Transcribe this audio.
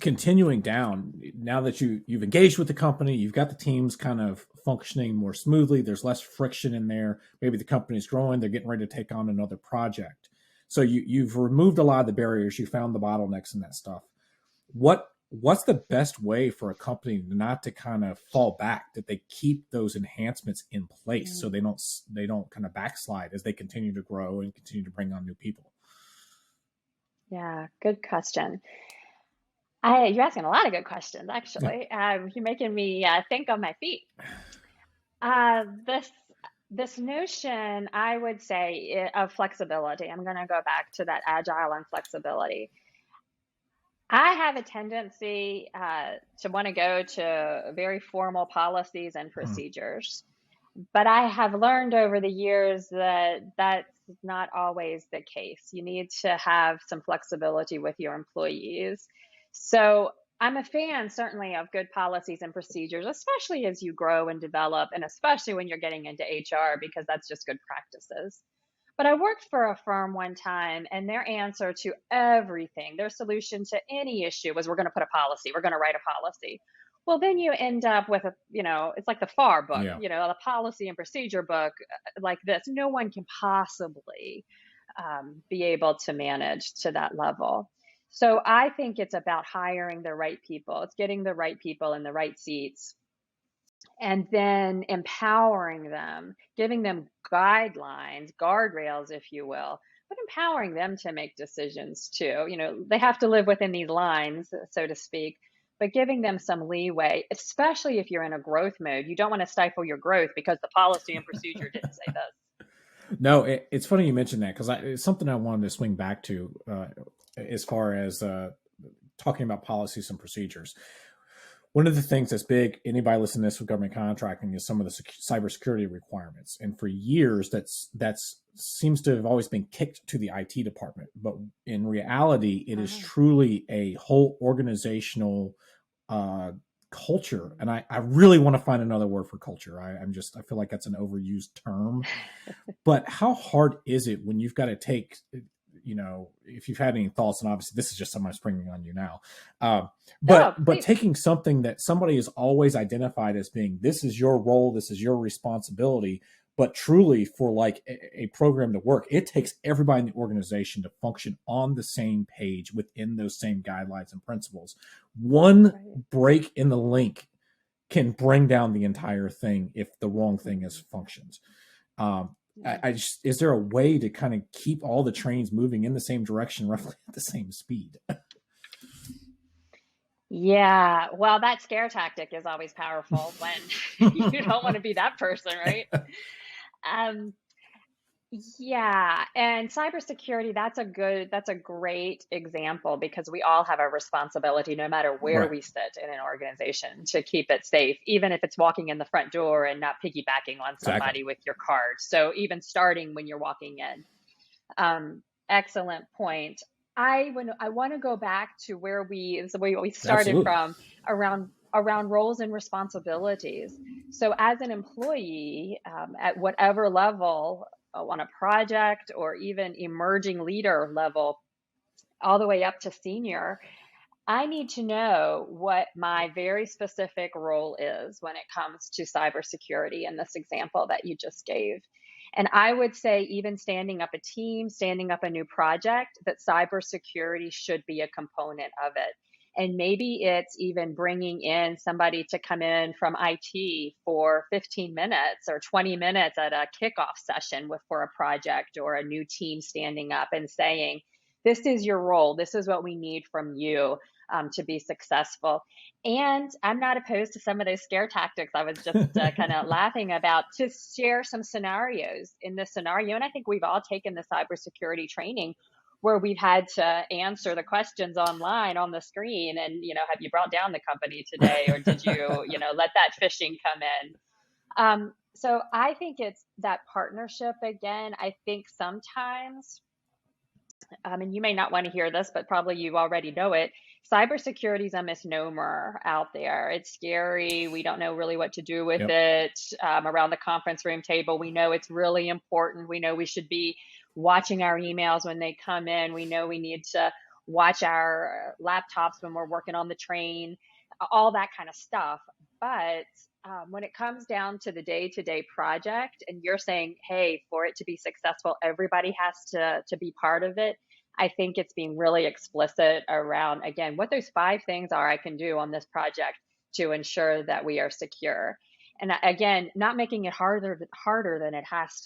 continuing down, now that you've engaged with the company, you've got the teams kind of functioning more smoothly, there's less friction in there, maybe the company's growing, they're getting ready to take on another project, so you've removed a lot of the barriers, you found the bottlenecks and that stuff. What's the best way for a company not to kind of fall back, that they keep those enhancements in place so they don't kind of backslide as they continue to grow and continue to bring on new people? Yeah, good question. You're asking a lot of good questions, actually. You're making me think on my feet. This notion, I would say, of flexibility. I'm going to go back to that agile and flexibility. I have a tendency to want to go to very formal policies and procedures, but I have learned over the years that that's not always the case. You need to have some flexibility with your employees. So I'm a fan, certainly, of good policies and procedures, especially as you grow and develop, and especially when you're getting into HR, because that's just good practices. But I worked for a firm one time, and their answer to everything, their solution to any issue was, we're going to put a policy, we're going to write a policy. Well, then you end up with it's like the FAR book, Yeah. the policy and procedure book like this. No one can possibly be able to manage to that level. So I think it's about hiring the right people. It's getting the right people in the right seats, and then empowering them, giving them guidelines, guardrails, if you will, but empowering them to make decisions too. They have to live within these lines, so to speak, but giving them some leeway, especially if you're in a growth mode. You don't want to stifle your growth because the policy and procedure didn't say this. No, it's funny you mentioned that, because it's something I wanted to swing back to, as far as talking about policies and procedures. One of the things that's big, anybody listening to this with government contracting, is some of the cybersecurity requirements. And for years, that's seems to have always been kicked to the IT department. But in reality, it is truly a whole organizational culture. And I really want to find another word for culture. I feel like that's an overused term. But how hard is it when you've got to take, if you've had any thoughts, and obviously this is just something I'm springing on you now, but taking something that somebody has always identified as being, this is your role, this is your responsibility, but truly for like a program to work, it takes everybody in the organization to function on the same page within those same guidelines and principles. One break in the link can bring down the entire thing if the wrong thing is functions. Is there a way to kind of keep all the trains moving in the same direction, roughly at the same speed? Yeah, well, that scare tactic is always powerful when you don't want to be that person, right? Um, yeah, and cybersecurity, that's a great example, because we all have a responsibility, no matter where Right. we sit in an organization, to keep it safe, even if it's walking in the front door and not piggybacking on Exactly. somebody with your card. So even starting when you're walking in. Excellent point. I want to go back to where we started Absolutely. from, around roles and responsibilities. So as an employee, at whatever level, on a project or even emerging leader level, all the way up to senior, I need to know what my very specific role is when it comes to cybersecurity in this example that you just gave. And I would say, even standing up a team, standing up a new project, that cybersecurity should be a component of it. And maybe it's even bringing in somebody to come in from IT for 15 minutes or 20 minutes at a kickoff session for a project, or a new team standing up and saying, this is your role. This is what we need from you to be successful. And I'm not opposed to some of those scare tactics I was just kind of laughing about, to share some scenarios in this scenario. And I think we've all taken the cybersecurity training where we've had to answer the questions online on the screen, and, have you brought down the company today, or did you, let that phishing come in? So I think it's that partnership again. I think sometimes, and you may not want to hear this, but probably you already know it. Cybersecurity is a misnomer out there. It's scary. We don't know really what to do with Yep. it. Around the conference room table, we know it's really important. We know we should be watching our emails when they come in. We know we need to watch our laptops when we're working on the train, all that kind of stuff. But when it comes down to the day-to-day project, and you're saying, hey, for it to be successful, everybody has to be part of it. I think it's being really explicit around, again, what those 5 things are I can do on this project to ensure that we are secure. And again, not making it harder than it has